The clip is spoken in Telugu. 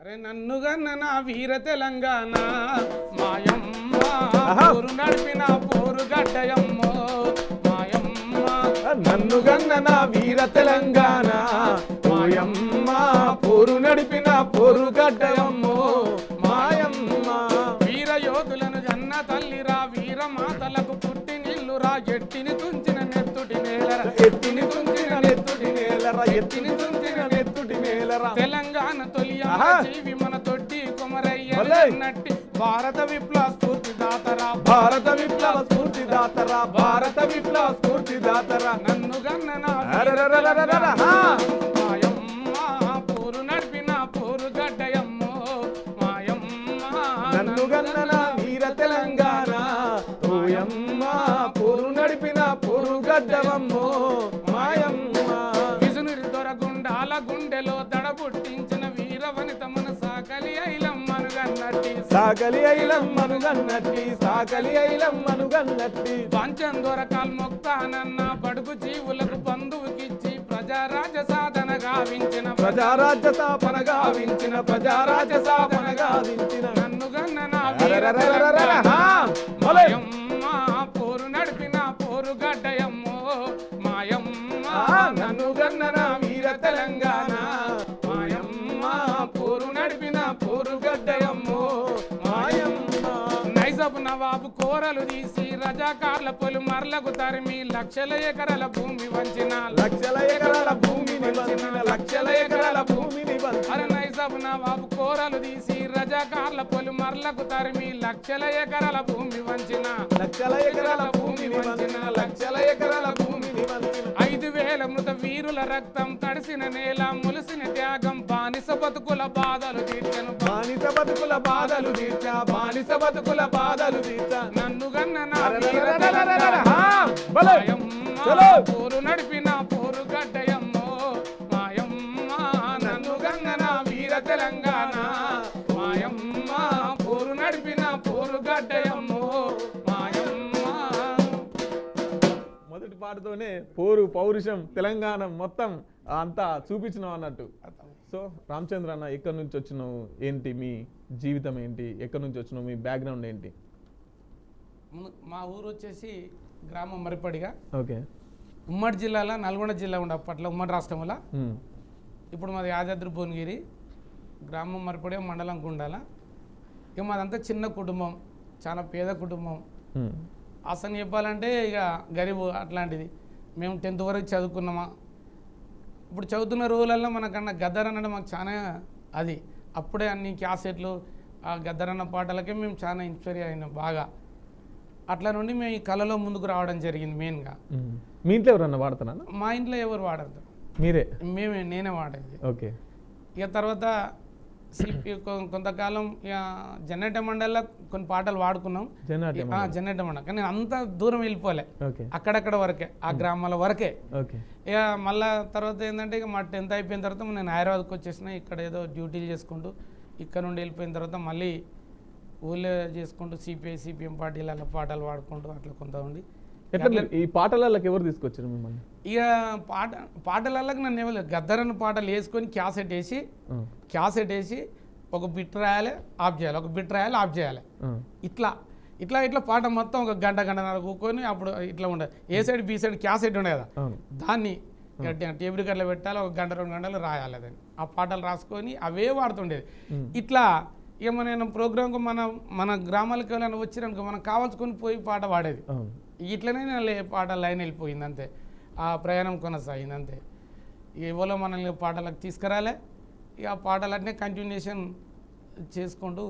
అరే నన్నుగన్న నా వీర తెలంగాణ మాయమ్మ ఊరు నడిపిన పోరు గడ్డయమ్మో మాయమ్మ నన్నుగన్న నా వీర తెలంగాణ మాయమ్మ పోరు నడిపిన పోరు గడ్డయమ్మో మాయమ్మ వీర యోధులను జన్న తల్లిరా వీర మాతలకు పుట్టి నిల్లురా ఎట్టిని తుంచిన నెత్తుటి నేలరా ఎత్తిని తుంచిన నెత్తుటి నేలరా ఎత్తిని తుంచిన నెత్తుటి నేలరా తెలంగాణ తొలియా జీవి మన తొట్టి కొమరయ్య నట్టి భారత విప్లవ స్ఫూర్తి దాతరా భారత విప్లవ స్ఫూర్తి దాతరా భారత విప్లవ స్ఫూర్తి దాతరా నన్నుగన్న నా మాయమ్మ పోరు నడిపిన పోరు గడ్డయమ్మో మాయమ్మ నన్నుగన్న నా వీర తెలంగాణ ఓయమ్మ పోరు నడిపిన పోరు గడ్డవమ్మో మాయమ్మ విజునురి దొరగుండాల గుండెలో దడబుట్టించిన వీరవనిత మన సాకలి ఐలమ్మను గన్నట్టి సాకలి ఐలమ్మను గన్నట్టి సాకలి ఐలమ్మను గన్నట్టి పంచం దొరకాల్ మొక్తానన్న బడుగు జీవులకు బంధువుకిచ్చి ప్రజారాజ్య సాధన గావించిన ప్రజారాజ్య స్థాపన గావించిన ప్రజారాజ్య స్థాపన గావించిన నన్నుగన్న నా మాయమ్మ పోరు నడిపిన పోరు గడ్డయమ్మో మాయమ్మ నన్నుగన్న నా వీర తెలంగాణ మాయమ్మ పోరు నడిపిన పోరు గడ్డయమ్మో మాయమ్మ నైజబు నవాబు కోరలు తీసి రజాకార్ల పొలు మరలకు తరిమి లక్షల ఎకరాల భూమి వంచిన లక్షల ఎకరాల భూమిని వంచిన లక్షల ఎకరాల భూమిని వంచిన అరే నైజబు నవాబు కోరలు తీసి రజాకార్ల పొలు మరలకు తరిమి లక్షల ఎకరాల భూమి వంచిన లక్షల ఎకరాల భూమిని వంచిన లక్షల ఎకరాల భూమిని వంచిన 5,000 మృత వీరుల రక్తం తడిసిన నేల ములిసిన త్యాగం బానిస బతుకుల బాధలు తీర్చను బానిస బతుకుల బాధలు తీర్చా బానిస బతుకుల బాధలు తీర్చా నన్నుగన్న నా పోరు నడిపిన పోరు గడ్డయమ్మో మాయమ్మ నన్నుగన్న నా వీర తెలంగాణ మాయమ్మ పోరు నడిపిన పోరు గడ్డయమ్మో మాయమ్మ. మొదటి పాటతోనే పోరు పౌరుషం తెలంగాణ మొత్తం అంతా చూపించినావు అన్నట్టు. సో రామచంద్ర అన్న ఎక్కడి నుంచి వచ్చినావు, ఏంటి మీ జీవితం ఏంటి, ఎక్కడి నుంచి వచ్చినావు, మీ బ్యాక్గ్రౌండ్ ఏంటి? మా ఊరు వచ్చేసి గ్రామం మరిపడిగా ఓకే. ఉమ్మడి జిల్లాలో నల్గొండ జిల్లా ఉండే అప్పట్లో ఉమ్మడి రాష్ట్రంలో. ఇప్పుడు మాది యాదాద్రి భువనగిరి గ్రామం మరిపడిగా మండలం గుండాల. ఇక మాదంతా చిన్న కుటుంబం, చాలా పేద కుటుంబం. అసలు చెప్పాలంటే ఇక గరీబు అట్లాంటిది. మేము 10th వరకు చదువుకున్నామా. ఇప్పుడు చదువుతున్న రోజులలో మనకన్నా గద్దర్ అన్నది మాకు చాలా అది. అప్పుడే అన్ని క్యాసెట్లు ఆ గద్దరన్న పాటలకే మేము చాలా ఇన్స్పైర్ అయినాం బాగా. అట్లా నుండి మేము ఈ కళలో ముందుకు రావడం జరిగింది మెయిన్గా. మీ ఇంట్లో ఎవరన్నా వాడుతున్నా? మా ఇంట్లో ఎవరు వాడద్దు, మీరే? నేనే వాడేది. ఓకే. ఇక తర్వాత కొంతకాలం ఇక జనరేటర్ మండలిలో కొన్ని పాటలు వాడుకున్నాం. జనరేటర్ మండలి కానీ అంత దూరం వెళ్ళిపోలే, అక్కడక్కడ వరకే, ఆ గ్రామాల వరకే. ఇక మళ్ళా తర్వాత ఏంటంటే ఇక మా 10th అయిపోయిన తర్వాత నేను హైదరాబాద్కి వచ్చేసిన. ఇక్కడ ఏదో డ్యూటీలు చేసుకుంటూ ఇక్కడ నుండి వెళ్ళిపోయిన తర్వాత మళ్ళీ ఊళ్ళో చేసుకుంటూ సిపిఎం పార్టీలలో పాటలు పాడుకుంటూ అట్లా కొంత ఉండి. ఈ పాటలకి ఎవరు తీసుకొచ్చారు మిమ్మల్ని? ఇక పాటలకి నన్ను ఏమో గద్దరన్న పాటలు వేసుకొని క్యాసెట్ వేసి ఒక బిట్ రాయాలి ఆఫ్ చేయాలి, ఒక బిట్ రాయాలి ఆఫ్ చేయాలి. ఇట్లా ఇట్లా ఇట్లా పాట మొత్తం ఒక గంటన్నర కూకొని అప్పుడు ఇట్లా ఉండదు. ఏ సైడ్ బి సైడ్ క్యాసెట్ ఉండే కదా, దాన్ని టేబుల్ కట్ల పెట్టాలి, ఒక గంట 2 గంటలు రాయాలి. అదని ఆ పాటలు రాసుకొని అవే వాడుతుండేది. ఇట్లా ఇక నేను ప్రోగ్రామ్కి మన గ్రామాలకు ఎవరైనా వచ్చినాక మనం కావాల్సుకొని పోయి పాట పాడేది. ఇట్లనే పాట లైన్ వెళ్ళిపోయింది అంతే. ఆ ప్రయాణం కొనసాగింది అంతే. ఎవరో మనల్ని పాటలకు తీసుకురాలే. ఇక ఆ పాటలన్నీ కంటిన్యూషన్ చేసుకుంటూ